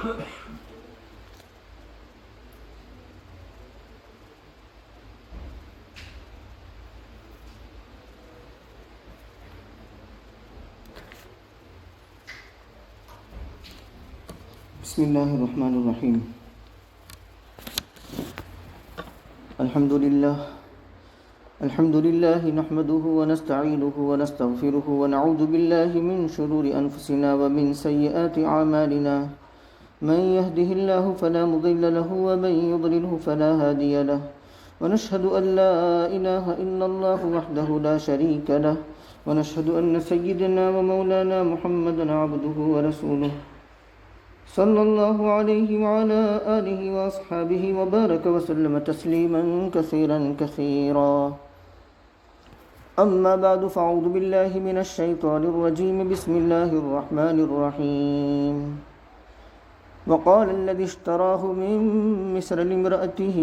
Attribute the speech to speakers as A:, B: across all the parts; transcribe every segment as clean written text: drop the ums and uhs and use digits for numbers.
A: بسم اللہ الرحمن الرحیم الحمد للہ نحمده ونستعینه ونستغفره ونعوذ باللہ من شرور انفسنا ومن سیئات اعمالنا من يهده الله فلا مضل له ومن يضلله فلا هادي له ونشهد ان لا اله الا الله وحده لا شريك له ونشهد ان سيدنا ومولانا محمدا عبده ورسوله صلی اللہ علیہ وعلى آلہ واصحابہ وبارک وسلم تسلیما کثیرا کثیرا اما بعد فاعوذ باللہ من الشیطان الرجیم بسم اللہ الرحمن الرحیم وقال الذي اشتراه من مصر لامرأته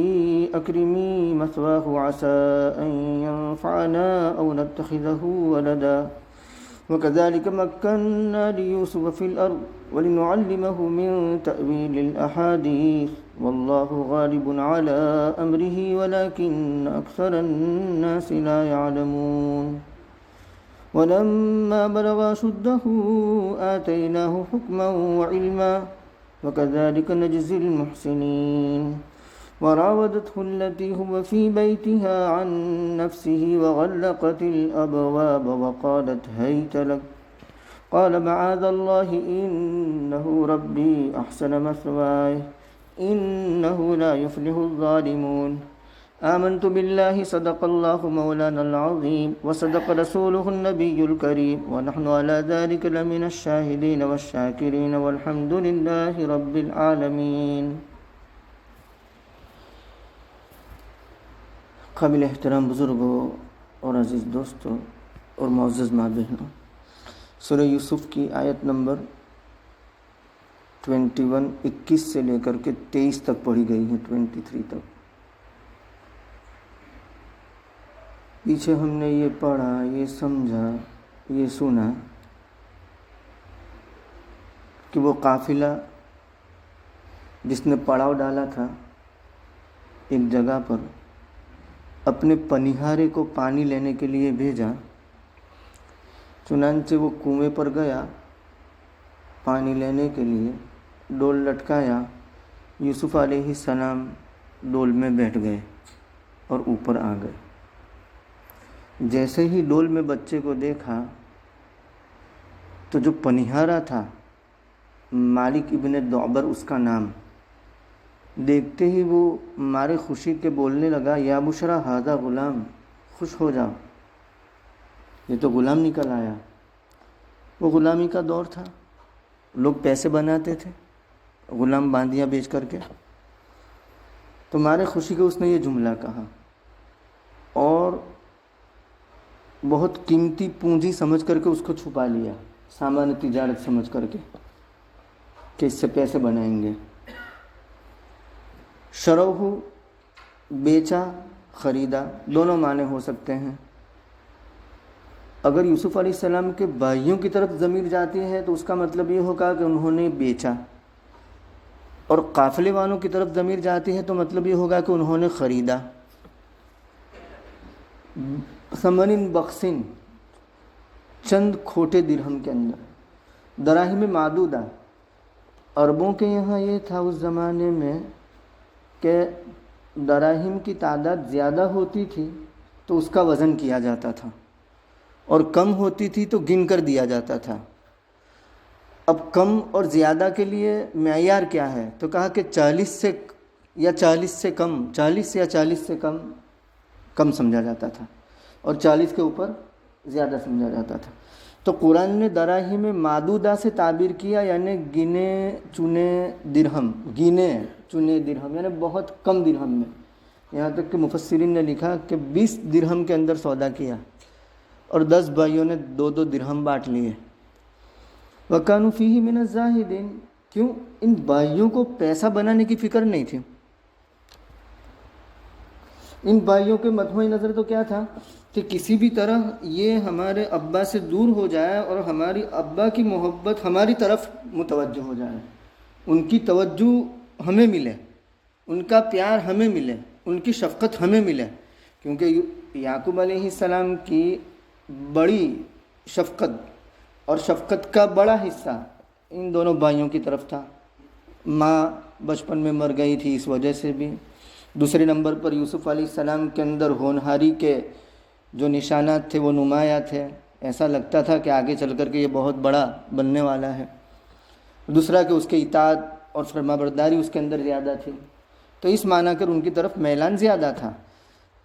A: أكرمي مثواه عسى أن ينفعنا أو نتخذه ولدا وكذلك مكنا ليوسف في الأرض ولنعلمه من تأويل الأحاديث والله غالب على أمره ولكن أكثر الناس لا يعلمون ولما بلغ أشده آتيناه حكما وعلما وكذلك نجزي المحسنين وراودته التي هو في بيتها عن نفسه وغلقت الأبواب وقالت هيت لك قال معاذ الله إنه ربي أحسن مثواي إنه لا يفلح الظالمون آمنت بالله صدق الله مولانا العظيم وصدق رسوله النبي الكريم ونحن على ذلك لمن الشاهدين والشاكرين والحمد لله رب العالمين. قابل احترام بزرگوں اور عزیز دوستوں اور معزز ماں بہنوں، سورہ یوسف کی آیت نمبر 21 سے لے کر کے 23 تک پڑھی گئی ہے، 23 تک. پیچھے ہم نے یہ پڑھا، یہ سمجھا، یہ سنا کہ وہ قافلہ جس نے پڑاؤ ڈالا تھا ایک جگہ پر، اپنے پنیہارے کو پانی لینے کے لیے بھیجا. چنانچہ وہ کنویں پر گیا پانی لینے کے لیے، ڈول لٹکایا، یوسف علیہ السلام ڈول میں بیٹھ گئے اور اوپر آ گئے. جیسے ہی ڈول میں بچے کو دیکھا تو جو پنیہارا تھا، مالک ابن دعبر اس کا نام، دیکھتے ہی وہ مارے خوشی کے بولنے لگا، یا بشرا ھذا غلام، خوش ہو جاؤ، یہ تو غلام نکل آیا. وہ غلامی کا دور تھا، لوگ پیسے بناتے تھے غلام باندیاں بیچ کر کے. تو مارے خوشی کے اس نے یہ جملہ کہا اور بہت قیمتی پونجی سمجھ کر کے اس کو چھپا لیا، سامان تجارت سمجھ کر کے کہ اس سے پیسے بنائیں گے. شروہ بیچا، خریدا، دونوں معنی ہو سکتے ہیں. اگر یوسف علیہ السلام کے بھائیوں کی طرف ضمیر جاتی ہے تو اس کا مطلب یہ ہوگا کہ انہوں نے بیچا، اور قافلے والوں کی طرف ضمیر جاتی ہے تو مطلب یہ ہوگا کہ انہوں نے خریدا. ثمن بخسن، چند کھوٹے درہم کے اندر، دراہم معدودہ. عربوں کے یہاں یہ تھا اس زمانے میں کہ دراہم کی تعداد زیادہ ہوتی تھی تو اس کا وزن کیا جاتا تھا، اور کم ہوتی تھی تو گن کر دیا جاتا تھا. اب کم اور زیادہ کے لیے معیار کیا ہے؟ تو کہا کہ 40 سے کم کم سمجھا جاتا تھا، اور 40 کے اوپر زیادہ سمجھا جاتا تھا. تو قرآن نے دراہم معدودہ سے تعبیر کیا، یعنی گنے چنے درہم، یعنی بہت کم درہم میں. یہاں تک کہ مفسرین نے لکھا کہ 20 درہم کے اندر سودا کیا اور 10 بھائیوں نے 2 درہم بانٹ لیے. وَكَانُوا فِيهِ مِنَ الزَّاهِدِينَ. کیوں؟ ان بھائیوں کو پیسہ بنانے کی فکر نہیں تھی. ان بھائیوں کے مجموعی نظر تو کیا تھا کہ کسی بھی طرح یہ ہمارے ابا سے دور ہو جائے اور ہماری ابا کی محبت ہماری طرف متوجہ ہو جائے. ان کی توجہ ہمیں ملے، ان کا پیار ہمیں ملے، ان کی شفقت ہمیں ملے، کیونکہ یعقوب علیہ السلام کی بڑی شفقت اور شفقت کا بڑا حصہ ان دونوں بھائیوں کی طرف تھا۔ ماں بچپن میں مر گئی تھی، اس وجہ سے بھی۔ دوسرے نمبر پر یوسف علیہ السلام کے اندر ہونہاری کے جو نشانات تھے وہ نمایاں تھے، ایسا لگتا تھا کہ آگے چل کر کے یہ بہت بڑا بننے والا ہے۔ دوسرا کہ اس کے اطاعت اور فرما برداری اس کے اندر زیادہ تھی، تو اس معنی کر ان کی طرف میلان زیادہ تھا۔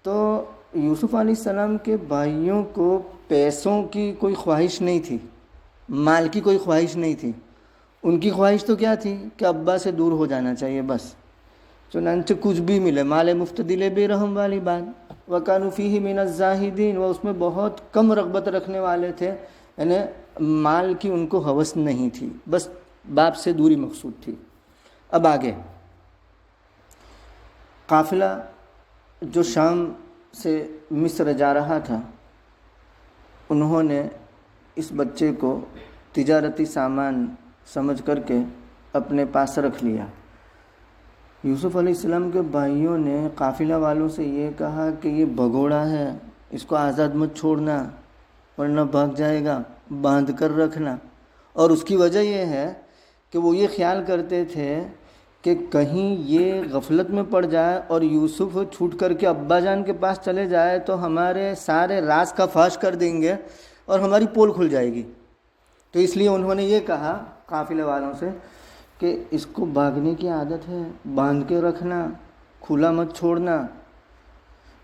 A: تو یوسف علیہ السلام کے بھائیوں کو پیسوں کی کوئی خواہش نہیں تھی، مال کی کوئی خواہش نہیں تھی، ان کی خواہش تو کیا تھی کہ ابا سے دور ہو جانا چاہیے بس۔ چنانچہ کچھ بھی ملے، مال مفت دلے بے رحم والی بات۔ وَكَانُوا فِيهِ مِنَ الزَّاهِدِينَ، وہ اس میں بہت کم رغبت رکھنے والے تھے، یعنی مال کی ان کو ہوس نہیں تھی، بس باپ سے دوری مقصود تھی۔ اب آگے قافلہ جو شام سے مصر جا رہا تھا، انہوں نے اس بچے کو تجارتی سامان سمجھ کر کے اپنے پاس رکھ لیا۔ یوسف علیہ السلام کے بھائیوں نے قافلہ والوں سے یہ کہا کہ یہ بھگوڑا ہے، اس کو آزاد مت چھوڑنا ورنہ بھاگ جائے گا، باندھ کر رکھنا۔ اور اس کی وجہ یہ ہے کہ وہ یہ خیال کرتے تھے کہ کہیں یہ غفلت میں پڑ جائے اور یوسف چھوٹ کر کے ابا جان کے پاس چلے جائے تو ہمارے سارے راز کا فاش کر دیں گے اور ہماری پول کھل جائے گی۔ تو اس لیے انہوں نے یہ کہا قافلے والوں سے کہ اس کو بھاگنے کی عادت ہے، باندھ کے رکھنا، کھلا مت چھوڑنا۔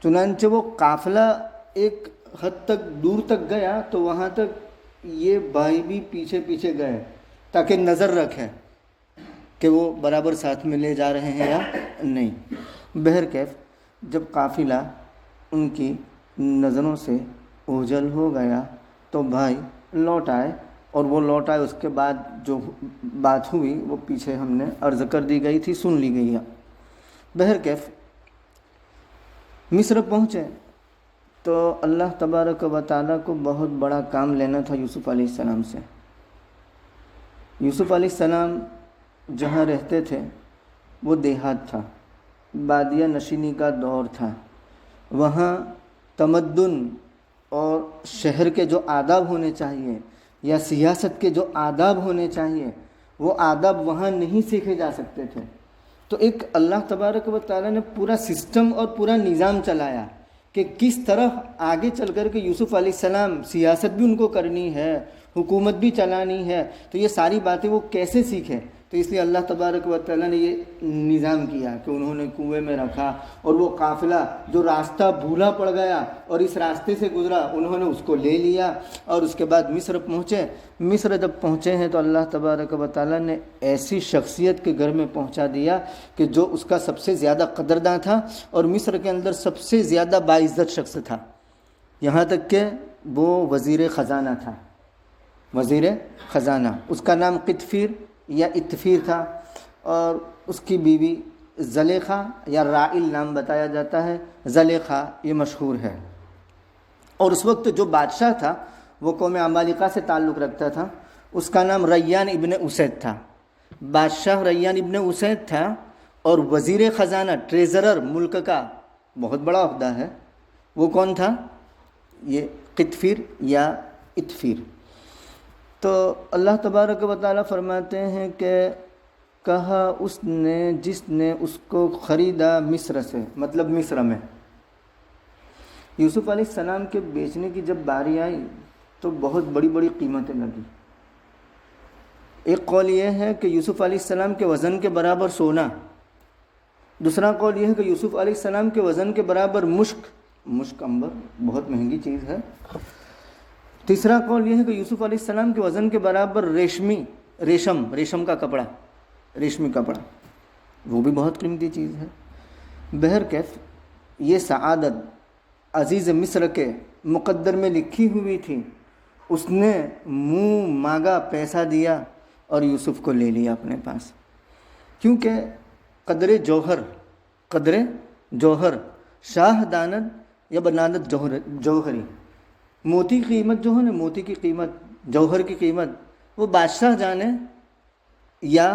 A: چنانچہ وہ قافلہ ایک حد تک دور تک گیا تو وہاں تک یہ بھائی بھی پیچھے پیچھے گئے تاکہ نظر رکھے کہ وہ برابر ساتھ میں لے جا رہے ہیں یا نہیں۔ بہرکیف جب قافلہ ان کی نظروں سے اوجھل ہو گیا تو بھائی لوٹ آئے، اور وہ لوٹ آئے، اس کے بعد جو بات ہوئی وہ پیچھے ہم نے عرض کر دی گئی تھی، سن لی گئی ہے۔ بہرکیف مصر پہنچے تو اللہ تبارک و تعالیٰ کو بہت بڑا کام لینا تھا یوسف علیہ السلام سے۔ یوسف علیہ السلام جہاں رہتے تھے وہ دیہات تھا، بادیہ نشینی کا دور تھا، وہاں تمدن اور شہر کے جو آداب ہونے چاہیے یا سیاست کے جو آداب ہونے چاہیے وہ آداب وہاں نہیں سیکھے جا سکتے تھے۔ تو ایک اللہ تبارک و تعالیٰ نے پورا سسٹم اور پورا نظام چلایا کہ کس طرح آگے چل کر کے یوسف علیہ السلام، سیاست بھی ان کو کرنی ہے، حکومت بھی چلانی ہے، تو یہ ساری باتیں وہ کیسے سیکھیں۔ تو اس لیے اللہ تبارک و تعالیٰ نے یہ نظام کیا کہ انہوں نے کنویں میں رکھا، اور وہ قافلہ جو راستہ بھولا پڑ گیا اور اس راستے سے گزرا انہوں نے اس کو لے لیا، اور اس کے بعد مصر پہنچے۔ مصر جب پہنچے ہیں تو اللہ تبارک و تعالیٰ نے ایسی شخصیت کے گھر میں پہنچا دیا کہ جو اس کا سب سے زیادہ قدرداں تھا اور مصر کے اندر سب سے زیادہ باعزت شخص تھا، یہاں تک کہ وہ وزیر خزانہ تھا، وزیر خزانہ۔ اس کا نام قطفیر یا اتفیر تھا، اور اس کی بیوی زلیخا یا رائل نام بتایا جاتا ہے، زلیخا یہ مشہور ہے۔ اور اس وقت جو بادشاہ تھا وہ قوم عمالقہ سے تعلق رکھتا تھا، اس کا نام ریان ابن اسید تھا۔ بادشاہ ریان ابن اسید تھا، اور وزیر خزانہ، ٹریزرر ملک کا بہت بڑا عہدہ ہے، وہ کون تھا؟ یہ قطفیر یا اتفیر۔ تو اللہ تبارک و تعالیٰ فرماتے ہیں کہ کہا اس نے جس نے اس کو خریدا مصر سے، مطلب مصر میں۔ یوسف علیہ السلام کے بیچنے کی جب باری آئی تو بہت بڑی بڑی قیمتیں لگی۔ ایک قول یہ ہے کہ یوسف علیہ السلام کے وزن کے برابر سونا، دوسرا قول یہ ہے کہ یوسف علیہ السلام کے وزن کے برابر مشک امبر، بہت مہنگی چیز ہے۔ تیسرا قول یہ ہے کہ یوسف علیہ السلام کے وزن کے برابر ریشم کا کپڑا، ریشمی کپڑا، وہ بھی بہت قیمتی چیز ہے۔ بہرکیف یہ سعادت عزیز مصر کے مقدر میں لکھی ہوئی تھی، اس نے منہ مانگا پیسہ دیا اور یوسف کو لے لیا اپنے پاس، کیونکہ قدر جوہر شاہ داند یا بنادت جوہری، موتی کی قیمت جو ہے نا، موتی کی قیمت، جوہر کی قیمت وہ بادشاہ جانے یا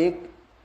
A: 1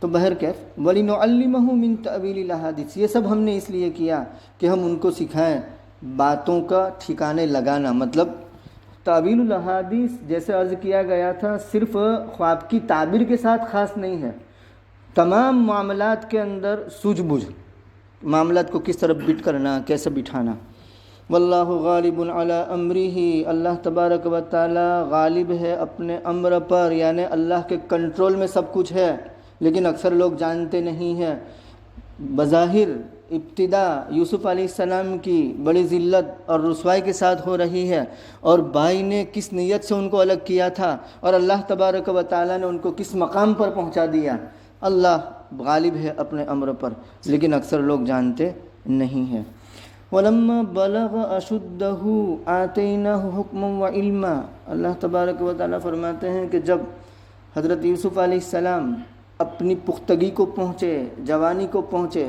A: تو بہرکیف وَلِنُعَلِّمَهُ مِن تَأْوِيلِ الْأَحَادِيثِ، یہ سب ہم نے اس لیے کیا کہ ہم ان کو سکھائیں باتوں کا ٹھکانے لگانا۔ مطلب تعویل الاحادیث جیسے عرض کیا گیا تھا صرف خواب کی تعبیر کے ساتھ خاص نہیں ہے، تمام معاملات کے اندر سوجھ بوجھ، معاملات کو کس طرح بٹ کرنا، کیسے بٹھانا۔ واللہ غالب علی امرہ، اللہ تبارک و تعالی غالب ہے اپنے امر پر، یعنی اللہ کے کنٹرول میں سب کچھ ہے، لیکن اکثر لوگ جانتے نہیں ہیں۔ بظاہر ابتدا یوسف علیہ السلام کی بڑی ذلت اور رسوائی کے ساتھ ہو رہی ہے، اور بھائی نے کس نیت سے ان کو الگ کیا تھا، اور اللہ تبارک و تعالیٰ نے ان کو کس مقام پر پہنچا دیا۔ اللہ غالب ہے اپنے امر پر، لیکن اکثر لوگ جانتے نہیں ہیں۔ وَلَمَّا بَلَغَ أَشُدَّهُ آتَيْنَاهُ حُكْمًا وَعِلْمًا، اللہ تبارک و تعالیٰ فرماتے ہیں کہ جب حضرت یوسف علیہ السلام اپنی پختگی کو پہنچے، جوانی کو پہنچے،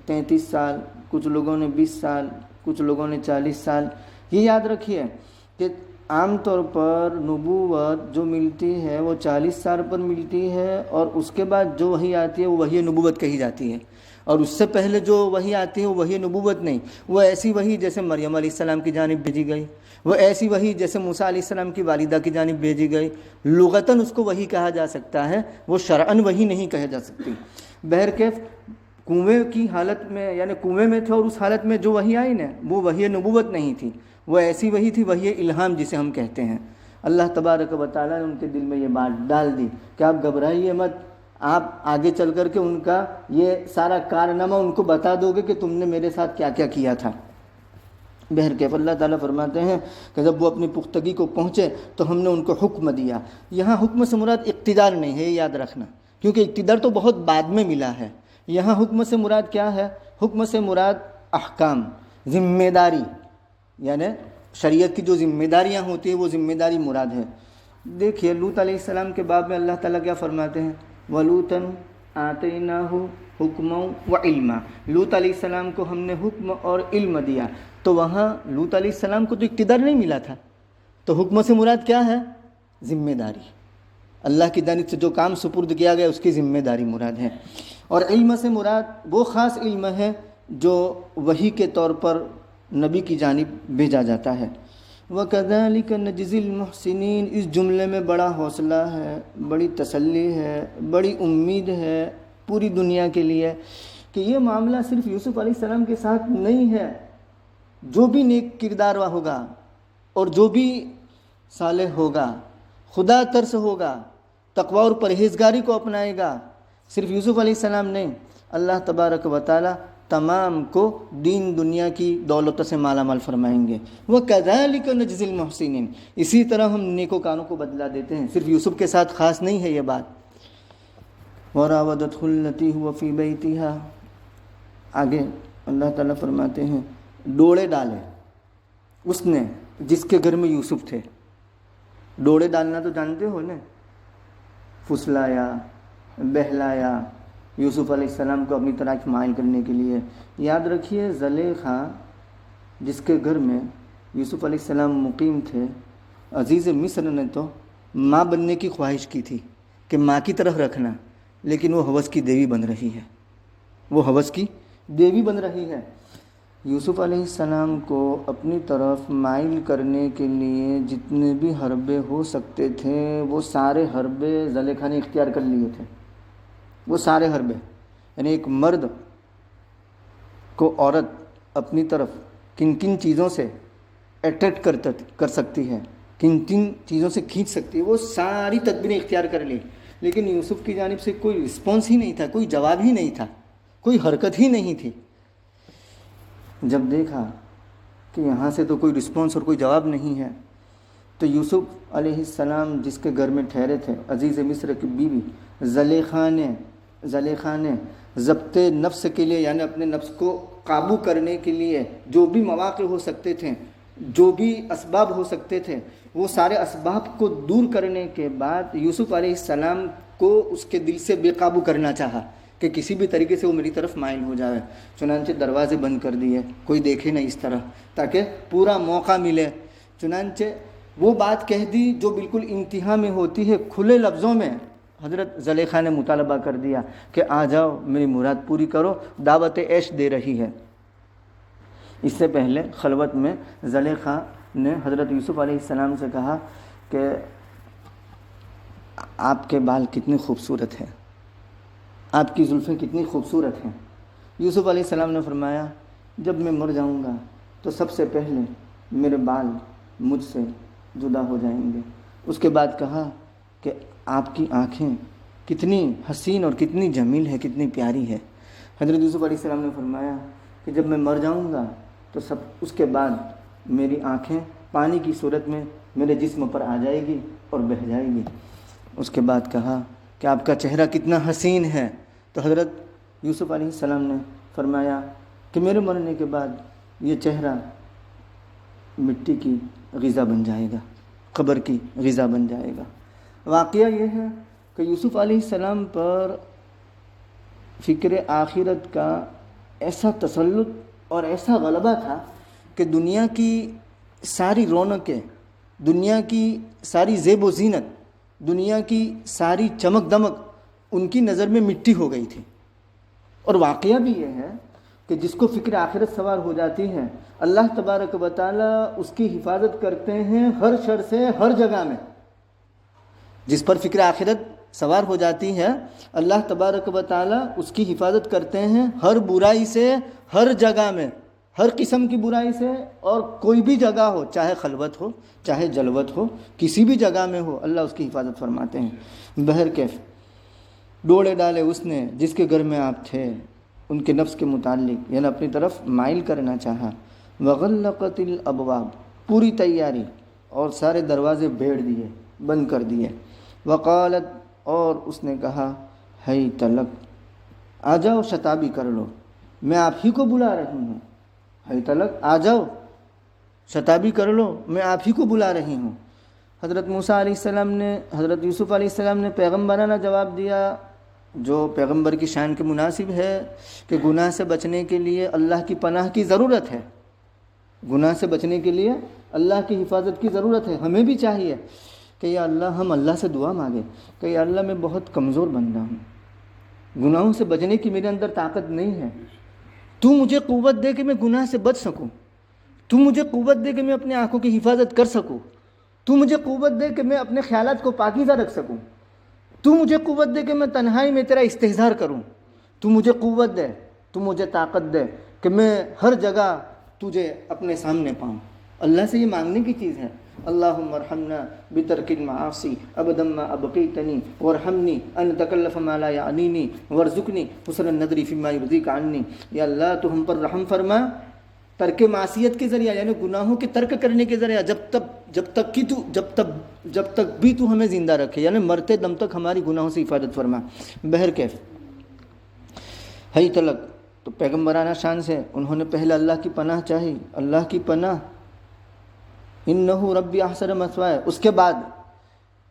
A: 33 سال، کچھ لوگوں نے 20 سال، کچھ لوگوں نے 40 سال۔ یہ یاد رکھیے کہ عام طور پر نبوت جو ملتی ہے وہ 40 سال پر ملتی ہے، اور اس کے بعد جو وحی آتی ہے وہ وحی نبوت کہی جاتی ہے، اور اس سے پہلے جو وحی آتی ہے وہ وحی نبوت نہیں، وہ ایسی وحی جیسے مریم علیہ السلام کی جانب بھیجی گئی، وہ ایسی وحی جیسے موسیٰ علیہ السلام کی والدہ کی جانب بھیجی گئی، لغتاً اس کو وحی کہا جا سکتا ہے، وہ شرعاً وحی نہیں کہا جا سکتی۔ بہرکیف کنویں کی حالت میں، یعنی کنویں میں تھے اور اس حالت میں جو وحی آئی نا وہ وحی نبوت نہیں تھی، وہ ایسی وحی تھی، وحی الہام جسے ہم کہتے ہیں۔ اللہ تبارک و تعالیٰ نے ان کے دل میں یہ بات ڈال دی کہ آپ گھبرائیے مت، آپ آگے چل کر کے ان کا یہ سارا کارنامہ ان کو بتا دو گے کہ تم نے میرے ساتھ کیا کیا کیا تھا۔ بہرکیف اللہ تعالیٰ فرماتے ہیں کہ جب وہ اپنی پختگی کو پہنچے تو ہم نے ان کو حکم دیا۔ یہاں حکم سے مراد اقتدار نہیں ہے، یہ یاد رکھنا، کیونکہ اقتدار تو بہت بعد میں ملا ہے۔ یہاں حکم سے مراد کیا ہے؟ حکم سے مراد احکام، ذمہ داری، یعنی شریعت کی جو ذمہ داریاں ہوتی ہیں وہ ذمہ داری مراد ہے۔ دیکھیے لوط علیہ السلام کے باب میں اللہ تعالیٰ کیا فرماتے ہیں؟ وَلُوطًا آتَيْنَاهُ حُكْمًا وَعِلْمًا، لوط علیہ السلام کو ہم نے حکم اور علم دیا۔ تو وہاں لوط علیہ السلام کو تو اقتدار نہیں ملا تھا، تو حکم سے مراد کیا ہے؟ ذمہ داری، اللہ کی جانب سے جو کام سپرد کیا گیا اس کی ذمہ داری مراد ہے۔ اور علم سے مراد وہ خاص علم ہے جو وحی کے طور پر نبی کی جانب بھیجا جاتا ہے۔ وَكَذَلِكَ نَجْزِي الْمُحْسِنِينَ، اس جملے میں بڑا حوصلہ ہے، بڑی تسلی ہے، بڑی امید ہے پوری دنیا کے لیے کہ یہ معاملہ صرف یوسف علیہ السلام کے ساتھ نہیں ہے۔ جو بھی نیک کردار ہوگا اور جو بھی صالح ہوگا، خدا ترس ہوگا، تقوی اور پرہیزگاری کو اپنائے گا، صرف یوسف علیہ السلام نہیں، اللہ تبارک و تعالی تمام کو دین دنیا کی دولت سے مالا مال فرمائیں گے۔ وَكَذَلِكَ نَجْزِي الْمُحْسِنِينَ، اسی طرح ہم نیکوکاروں کو بدلا دیتے ہیں، صرف یوسف کے ساتھ خاص نہیں ہے یہ بات۔ وَرَاوَدَتْهُ الَّتِي هُوَ فِي بَيْتِهَا، آگے اللہ تعالیٰ فرماتے ہیں ڈوڑے ڈالے اس نے جس کے گھر میں یوسف تھے۔ ڈوڑے ڈالنا تو جانتے ہو نا، پھسلایا، بہلایا یوسف علیہ السلام کو اپنی طرف مائل کرنے کے لیے۔ یاد رکھیے زلیخا جس کے گھر میں یوسف علیہ السلام مقیم تھے، عزیز مصر نے تو ماں بننے کی خواہش کی تھی کہ ماں کی طرح رکھنا، لیکن وہ ہوس کی دیوی بن رہی ہے، وہ ہوس کی دیوی بن رہی ہے۔ یوسف علیہ السلام کو اپنی طرف مائل کرنے کے لیے جتنے بھی حربے ہو سکتے تھے وہ سارے حربے زلیخا نے اختیار کر لیے تھے، وہ سارے حربے۔ یعنی ایک مرد کو عورت اپنی طرف کن کن چیزوں سے اٹریکٹ کر سکتی ہے، کن کن چیزوں سے کھینچ سکتی ہے، وہ ساری تدبیریں اختیار کر لی، لیکن یوسف کی جانب سے کوئی رسپانس ہی نہیں تھا، کوئی جواب ہی نہیں تھا، کوئی حرکت ہی نہیں تھی۔ جب دیکھا کہ یہاں سے تو کوئی رسپانس اور کوئی جواب نہیں ہے، تو یوسف علیہ السلام جس کے گھر میں ٹھہرے تھے، عزیز مصر کی بیوی زلیخا نے ضبط نفس کے لیے، یعنی اپنے نفس کو قابو کرنے کے لیے جو بھی مواقع ہو سکتے تھے، جو بھی اسباب ہو سکتے تھے، وہ سارے اسباب کو دور کرنے کے بعد یوسف علیہ السلام کو اس کے دل سے بے قابو کرنا چاہا کہ کسی بھی طریقے سے وہ میری طرف مائل ہو جائے۔ چنانچہ دروازے بند کر دیے، کوئی دیکھے نہیں اس طرح، تاکہ پورا موقع ملے۔ چنانچہ وہ بات کہہ دی جو بالکل انتہا میں ہوتی ہے، کھلے لفظوں میں حضرت زلیخا نے مطالبہ کر دیا کہ آ جاؤ میری مراد پوری کرو، دعوت عیش دے رہی ہے۔ اس سے پہلے خلوت میں زلیخا نے حضرت یوسف علیہ السلام سے کہا کہ آپ کے بال کتنے خوبصورت ہیں، آپ کی زلفیں کتنی خوبصورت ہیں۔ یوسف علیہ السلام نے فرمایا جب میں مر جاؤں گا تو سب سے پہلے میرے بال مجھ سے جدا ہو جائیں گے۔ اس کے بعد کہا کہ آپ کی آنکھیں کتنی حسین اور کتنی جمیل ہے، کتنی پیاری ہے۔ حضرت یوسف علیہ السلام نے فرمایا کہ جب میں مر جاؤں گا تو اس کے بعد میری آنکھیں پانی کی صورت میں میرے جسم پر آ جائے گی اور بہہ جائے گی۔ اس کے بعد کہا کہ آپ کا چہرہ کتنا حسین ہے، تو حضرت یوسف علیہ السلام نے فرمایا کہ میرے مرنے کے بعد یہ چہرہ مٹی کی غذا بن جائے گا، قبر کی غذا بن جائے گا۔ واقعہ یہ ہے کہ یوسف علیہ السلام پر فکر آخرت کا ایسا تسلط اور ایسا غلبہ تھا کہ دنیا کی ساری رونقیں، دنیا کی ساری زیب و زینت، دنیا کی ساری چمک دمک ان کی نظر میں مٹی ہو گئی تھی۔ اور واقعہ بھی یہ ہے کہ جس کو فکر آخرت سوار ہو جاتی ہے، اللہ تبارک و تعالیٰ اس کی حفاظت کرتے ہیں ہر شر سے، ہر جگہ میں۔ جس پر فکر آخرت سوار ہو جاتی ہے، اللہ تبارک و تعالیٰ اس کی حفاظت کرتے ہیں ہر برائی سے، ہر جگہ میں، ہر قسم کی برائی سے، اور کوئی بھی جگہ ہو، چاہے خلوت ہو، چاہے جلوت ہو، کسی بھی جگہ میں ہو، اللہ اس کی حفاظت فرماتے ہیں۔ بہرکیف ڈوڑے ڈالے اس نے جس کے گھر میں آپ تھے، ان کے نفس کے متعلق، یعنی اپنی طرف مائل کرنا چاہا۔ وغلقت الابواب، پوری تیاری، اور سارے دروازے بھیڑ دیے، بند کر دیے۔ وقالت، اور اس نے کہا، حیت لک، آ جاؤ شتابی کر لو، میں آپ ہی کو بلا رہی ہوں۔ حیت لک، آ جاؤ شتابی کر لو، میں آپ ہی کو بلا رہی ہوں۔ حضرت موسیٰ علیہ السلام نے حضرت یوسف علیہ السلام نے پیغمبرانہ جواب دیا، جو پیغمبر کی شان کے مناسب ہے، کہ گناہ سے بچنے کے لیے اللہ کی پناہ کی ضرورت ہے، گناہ سے بچنے کے لیے اللہ کی حفاظت کی ضرورت ہے۔ ہمیں بھی چاہیے کہ یا اللہ، ہم اللہ سے دعا مانگیں کہ یا اللہ میں بہت کمزور بندہ ہوں، گناہوں سے بچنے کی میرے اندر طاقت نہیں ہے، تو مجھے قوت دے کہ میں گناہ سے بچ سکوں، تو مجھے قوت دے کہ میں اپنے آنکھوں کی حفاظت کر سکوں، تو مجھے قوت دے کہ میں اپنے خیالات کو پاکیزہ رکھ سکوں، تو مجھے قوت دے کہ میں تنہائی میں تیرا استحضار کروں، تو مجھے قوت دے، تو مجھے طاقت دے کہ میں ہر جگہ تجھے اپنے سامنے پاؤں۔ اللہ سے یہ مانگنے کی چیز ہے۔ اللہم ارحمنا بترک المعاصی ابدا ما ابقیتنی وارحمنی ان اتکلف ما لا یعنینی وارزقنی حسن النظر فیما یرضیک عنی۔ یا اللہ تو ہم پر رحم فرما ترک معصیت کے ذریعہ، یعنی گناہوں کے ترک کرنے کے ذریعہ، جب تک بھی تو ہمیں زندہ رکھے، یعنی مرتے دم تک ہماری گناہوں سے حفاظت فرما۔ بہرکیف حیت لک، تو پیغمبرانہ شان سے انہوں نے پہلے اللہ کی پناہ چاہی، اللہ کی پناہ، انہو ربی احسن مثوائے۔ اس کے بعد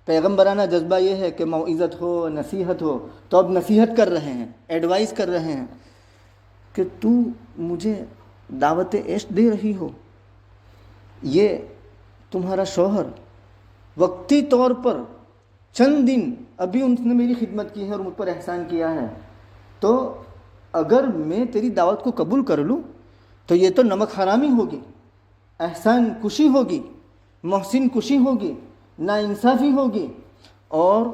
A: پیغمبرانہ جذبہ یہ ہے کہ موعظت ہو، نصیحت ہو، تو اب نصیحت کر رہے ہیں، ایڈوائز کر رہے ہیں کہ تو مجھے دعوت عیش دے رہی ہو، یہ تمہارا شوہر وقتی طور پر چند دن ابھی ان نے میری خدمت کی ہے اور مجھ پر احسان کیا ہے، تو اگر میں تیری دعوت کو قبول کر لوں تو یہ تو نمک حرامی ہوگی، احسان کشی ہوگی، محسن کشی ہوگی، ناانصافی ہوگی، اور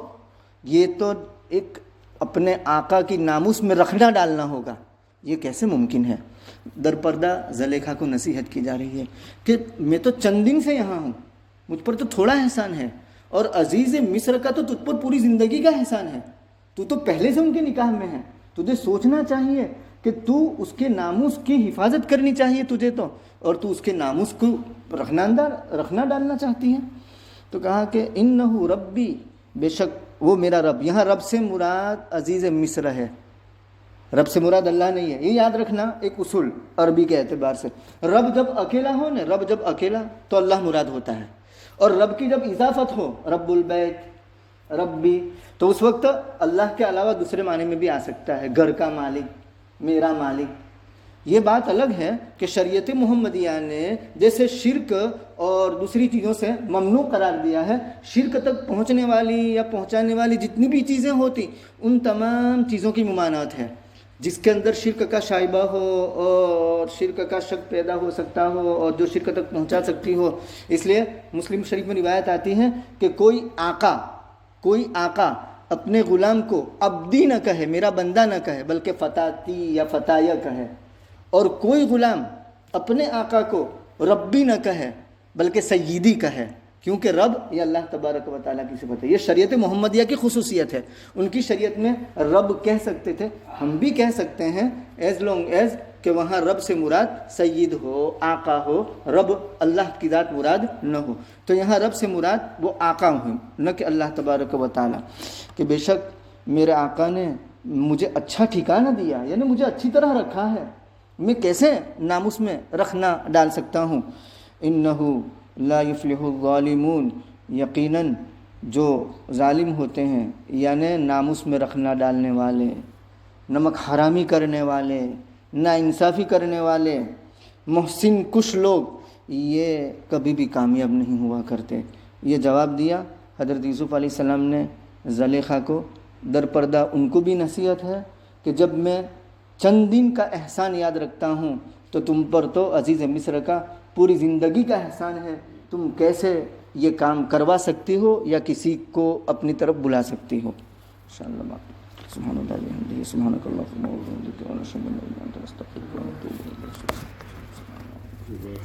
A: یہ تو ایک اپنے آقا کی ناموس میں رکھنا ڈالنا ہوگا۔ یہ کیسے ممکن ہے؟ در پردہ زلیخا کو نصیحت کی جا رہی ہے کہ میں تو چند دن سے یہاں ہوں، مجھ پر تو تھوڑا احسان ہے، اور عزیز مصر کا تو تجھ پر پوری زندگی کا احسان ہے، تو پہلے سے ان کے نکاح میں ہے، تجھے سوچنا چاہیے کہ تو اس کے ناموس کی حفاظت کرنی چاہیے تجھے تو، اور تو اس کے ناموس کو رکھنا ڈالنا چاہتی ہے۔ تو کہا کہ انہو ربی، بے شک وہ میرا رب۔ یہاں رب سے مراد عزیز مصر ہے، رب سے مراد اللہ نہیں ہے۔ یہ یاد رکھنا ایک اصول عربی کے اعتبار سے، رب جب اکیلا ہو نا، رب جب اکیلا تو اللہ مراد ہوتا ہے، اور رب کی جب اضافت ہو، رب البیت، ربی، تو اس وقت اللہ کے علاوہ دوسرے معنی میں بھی آ سکتا ہے، گھر کا مالک، میرا مالک۔ یہ بات الگ ہے کہ شریعت محمدیہ نے جیسے شرک اور دوسری چیزوں سے ممنوع قرار دیا ہے، شرک تک پہنچنے والی یا پہنچانے والی جتنی بھی چیزیں ہوتی ان تمام چیزوں کی ممانعت ہے۔ جس کے اندر شرک کا شائبہ ہو اور شرک کا شک پیدا ہو سکتا ہو اور جو شرک تک پہنچا سکتی ہو، اس لیے مسلم شریف میں روایت آتی ہے کہ کوئی آقا اپنے غلام کو عبدی نہ کہے، میرا بندہ نہ کہے، بلکہ فتاتی یا فتایا کہے، اور کوئی غلام اپنے آقا کو ربی نہ کہے بلکہ سیدی کہے، کیونکہ رب یہ اللہ تبارک و تعالیٰ کی صفت ہے۔ یہ شریعت محمدیہ کی خصوصیت ہے۔ ان کی شریعت میں رب کہہ سکتے تھے، ہم بھی کہہ سکتے ہیں ایز لانگ ایز کہ وہاں رب سے مراد سید ہو، آقا ہو، رب اللہ کی ذات مراد نہ ہو۔ تو یہاں رب سے مراد وہ آقا ہوں، نہ کہ اللہ تبارک و تعالیٰ، کہ بے شک میرے آقا نے مجھے اچھا ٹھکانہ دیا، یعنی مجھے اچھی طرح رکھا ہے، میں کیسے ناموس میں رکھنا ڈال سکتا ہوں۔ انہو لا یفلح الظالمون، یقیناً جو ظالم ہوتے ہیں یعنی ناموس میں رکھنا ڈالنے والے، نمک حرامی کرنے والے، ناانصافی کرنے والے، محسن کچھ لوگ، یہ کبھی بھی کامیاب نہیں ہوا کرتے۔ یہ جواب دیا حضرت یوسف علیہ السلام نے زلیخا کو۔ در پردہ ان کو بھی نصیحت ہے کہ جب میں چند دن کا احسان یاد رکھتا ہوں تو تم پر تو عزیز مصر کا پوری زندگی کا احسان ہے، تم کیسے یہ کام کروا سکتی ہو یا کسی کو اپنی طرف بلا سکتی ہو۔ انشاءاللہ سبحان اللہ وبحمدہ، سبحانک اللہم وبحمدک، ونشہد ان لا الہ الا انت، نستغفرک ونتوب الیک۔